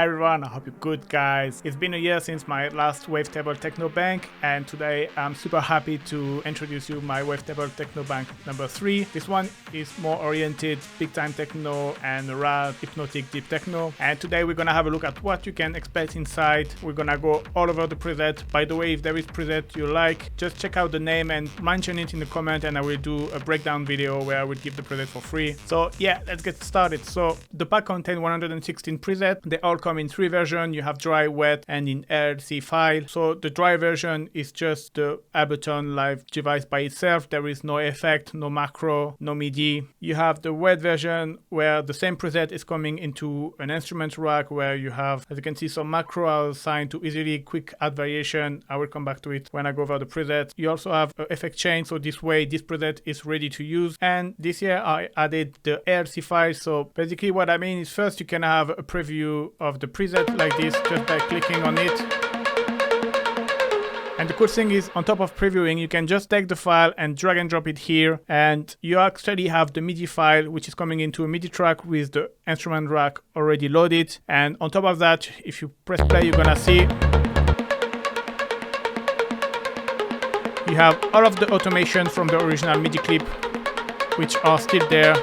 Hi everyone, I hope you're good guys. It's been a year since my last Wavetable Techno Bank, and today I'm super happy to introduce you my Wavetable Techno Bank number 3. This one is more oriented big time techno and rad, hypnotic deep techno. And today we're gonna have a look at what you can expect inside. We're gonna go all over the preset. By the way, if there is preset you like, just check out the name and mention it in the comment, and I will do a breakdown video where I will give the preset for free. So yeah, let's get started. So the pack contains 116 presets. They all come in 3 versions. You have dry, wet, and in LC file. So the dry version is just the Ableton Live device by itself. There is no effect, no macro, no MIDI. You have the wet version where the same preset is coming into an instrument rack where you have, as you can see, some macro are assigned to easily quick add variation. I will come back to it when I go over the preset. You also have an effect chain, so this way this preset is ready to use. And this year I added the LC file. So basically what I mean is, first you can have a preview of the preset like this just by clicking on it. And the cool thing is, on top of previewing, you can just take the file and drag and drop it here, and you actually have the MIDI file which is coming into a MIDI track with the instrument rack already loaded. And on top of that, if you press play, you're gonna see you have all of the automation from the original MIDI clip which are still there.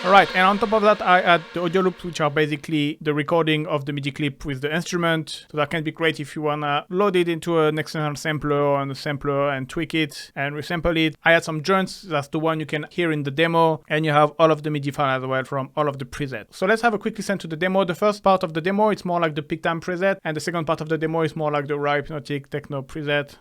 Alright, and on top of that I add the audio loops, which are basically the recording of the MIDI clip with the instrument. So that can be great if you wanna load it into an external sampler or on a sampler and tweak it and resample it. I add some joints, that's the one you can hear in the demo, and you have all of the MIDI file as well from all of the presets. So let's have a quick listen to the demo. The first part of the demo, it's more like the peak time preset, and the second part of the demo is more like the raw hypnotic techno preset.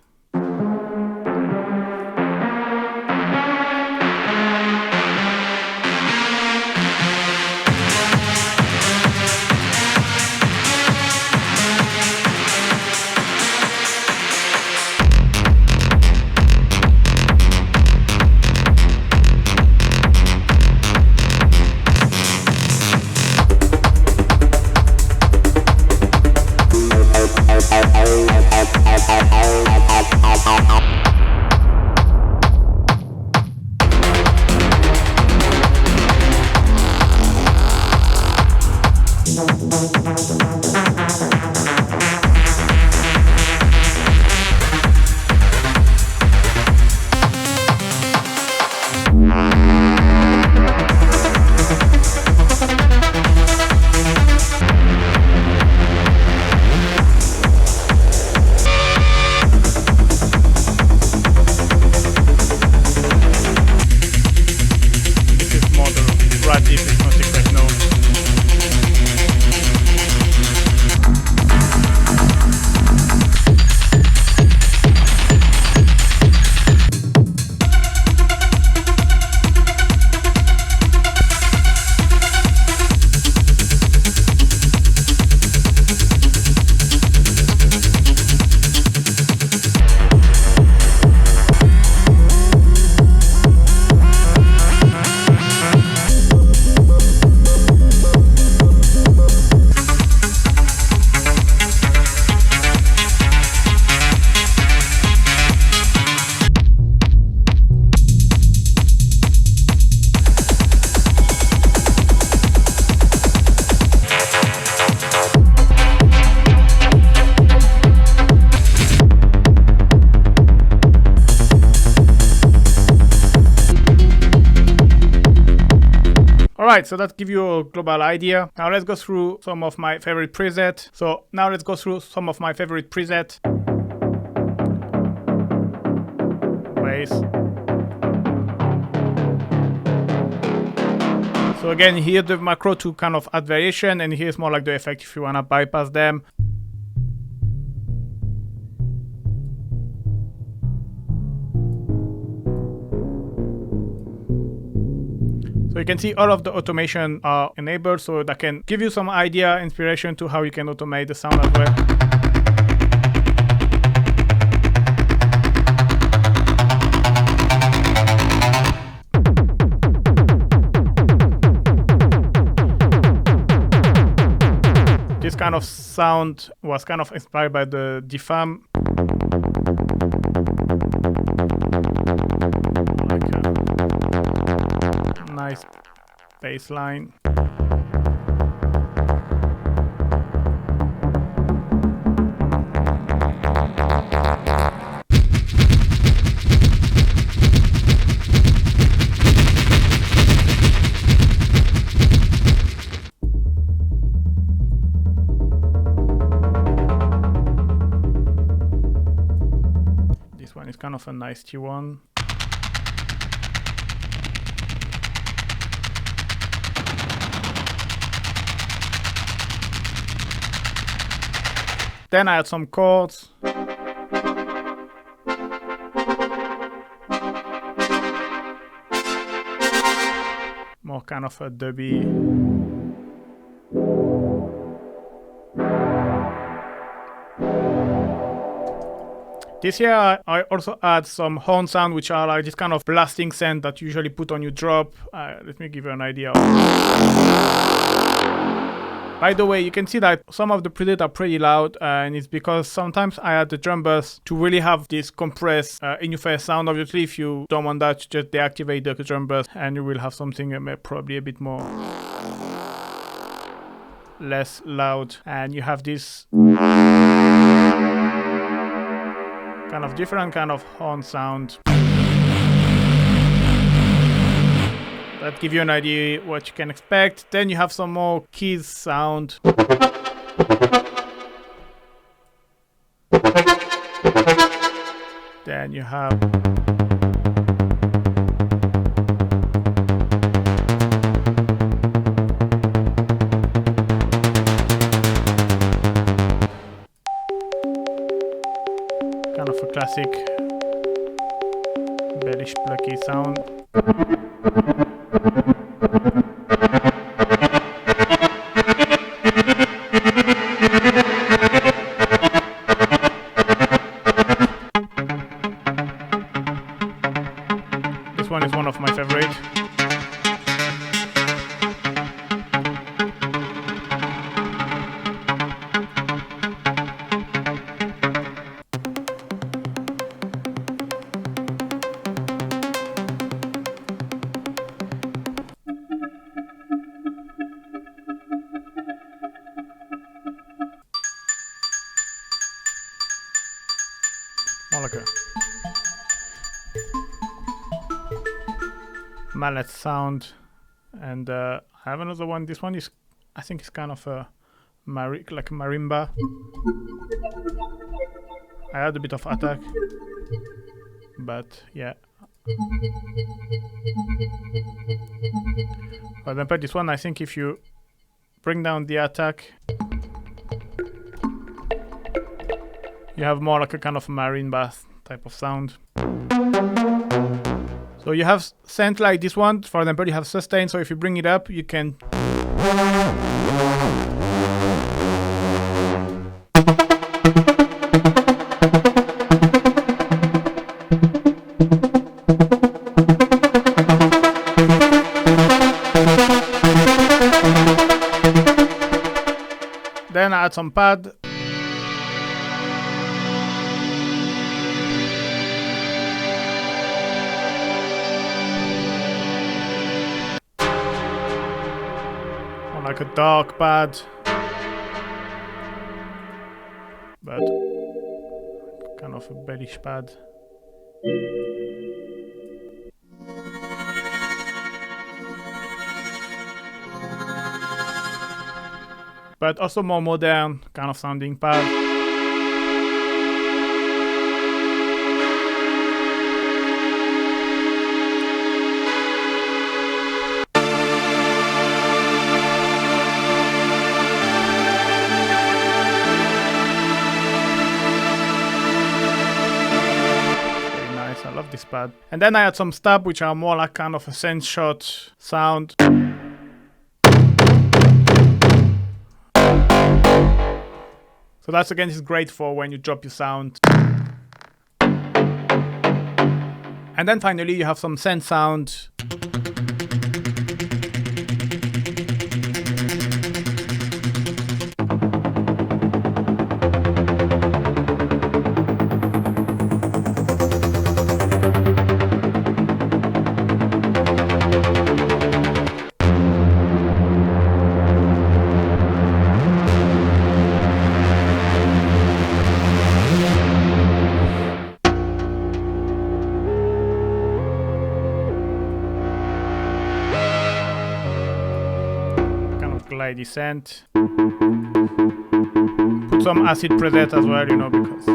Alright, so that gives you a global idea. Now let's go through some of my favorite presets. So now let's go through some of my favorite presets. Bass. So again, here the macro to kind of add variation, and here's more like the effect if you wanna bypass them. So you can see all of the automation are enabled, so that can give you some idea, inspiration to how you can automate the sound as well. This kind of sound was kind of inspired by the DFAM. nice bass line. This one is kind of a nice T1. Then I add some chords. More kind of a dubby. This here I also add some horn sound, which are like this kind of blasting sound that you usually put on your drop. Let me give you an idea. By the way, you can see that some of the presets are pretty loud, and it's because sometimes I add the drum bass to really have this compressed in-your-face sound. Obviously, if you don't want that, just deactivate the drum bass and you will have something probably a bit more less loud. And you have this kind of different kind of horn sound that give you an idea what you can expect. Then you have some more keys sound. Then you have kind of a classic bellish plucky sound. This one is one of my favorite. More like a mallet sound. And I have another one. This one is, I think it's kind of a like a marimba. I had a bit of attack, but yeah. For example, this one, I think if you bring down the attack, you have more like a kind of marimba type of sound. So you have synth like this one. For example, you have sustain. So if you bring it up, you can then add some pad. Like a dark pad, but kind of a bellish pad. But also more modern kind of sounding pad. This pad. And then I add some stab, which are more like kind of a synth shot sound. So that's again is great for when you drop your sound. And then finally you have some synth sound. try descent. Put some acid preset as well, you know, because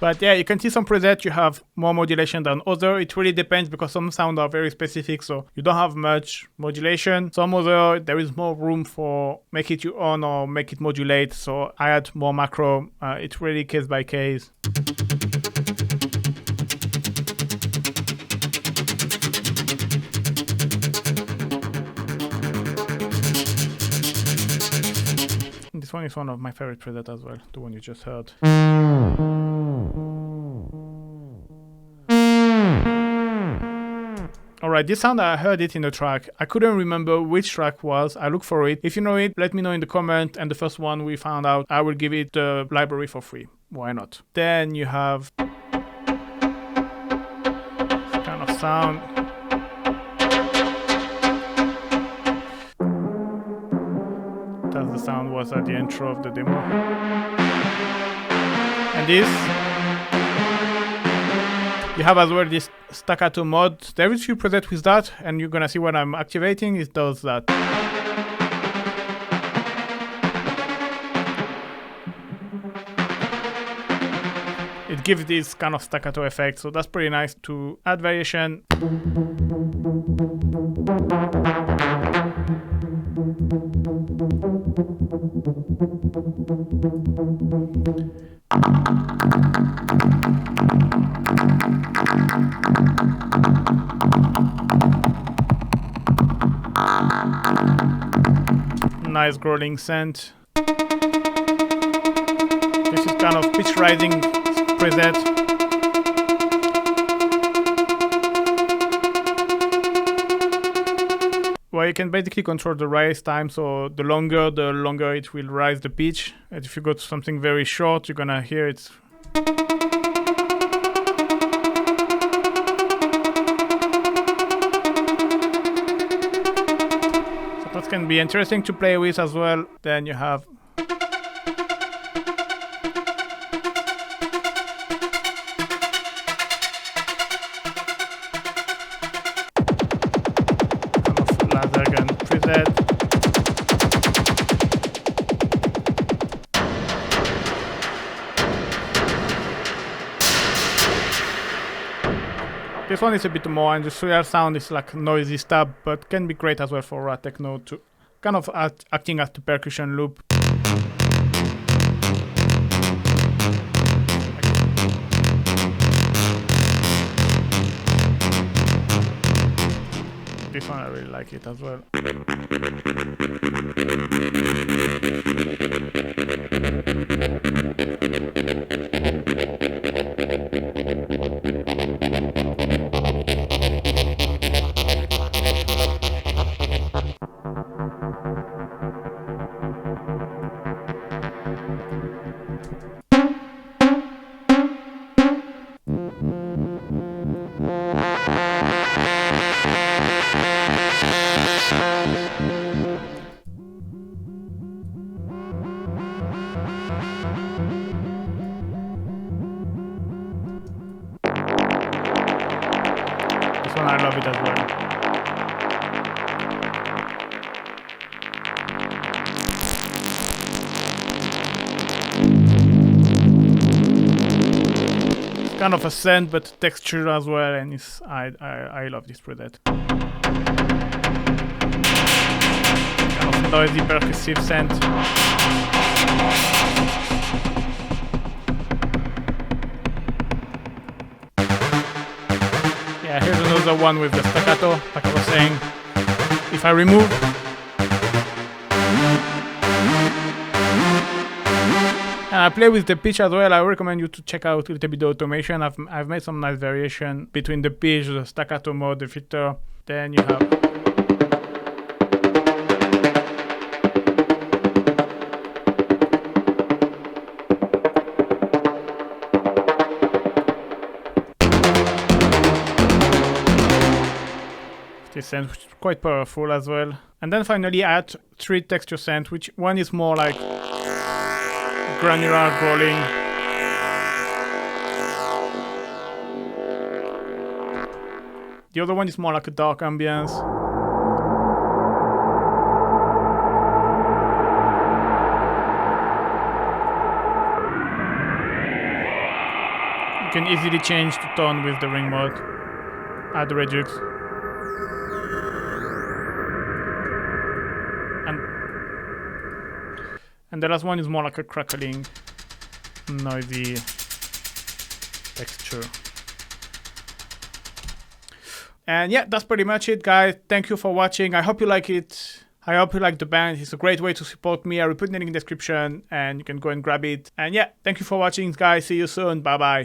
But yeah, you can see some presets you have more modulation than other. It really depends because some sounds are very specific, so you don't have much modulation. Some other, there is more room for make it you on or make it modulate. So I add more macro. It's really case by case. This one is one of my favorite presets as well, the one you just heard. Alright, this sound, I heard it in the track. I couldn't remember which track was. I look for it. If you know it, let me know in the comment. And the first one we found out, I will give it the library for free. Why not? Then you have this kind of sound. That's the sound was at the intro of the demo. And this, you have as well this staccato mode. There is a few presets with that, and you're gonna see when I'm activating, it does that. It gives this kind of staccato effect, so that's pretty nice to add variation. Nice growling synth. This is kind of pitch rising preset. Well, you can basically control the rise time, so the longer it will rise the pitch. And if you go to something very short, you're gonna hear it. That can be interesting to play with as well. Then you have kind of laser gun preset. This one is a bit more industrial sound. It's like noisy stab, but can be great as well for raw techno to kind of acting as the percussion loop. This one I really like it as well. I love it as well. It's kind of a synth, but texture as well, and it's I love this preset. Kind of noisy percussive synth. Yeah, here's another one with the staccato, like I was saying. If I remove, and I play with the pitch as well, I recommend you to check out a little bit the automation. I've made some nice variation between the pitch, the staccato mode, the filter. Then you have scent, which is quite powerful as well. And then finally I add 3 texture scent, which one is more like granular growling. The other one is more like a dark ambience. You can easily change the tone with the ring mode. Add the Redux. And the last one is more like a crackling, noisy texture. And yeah, that's pretty much it, guys. Thank you for watching. I hope you like it. I hope you like the band. It's a great way to support me. I will put the link in the description and you can go and grab it. And yeah, thank you for watching, guys. See you soon. Bye bye.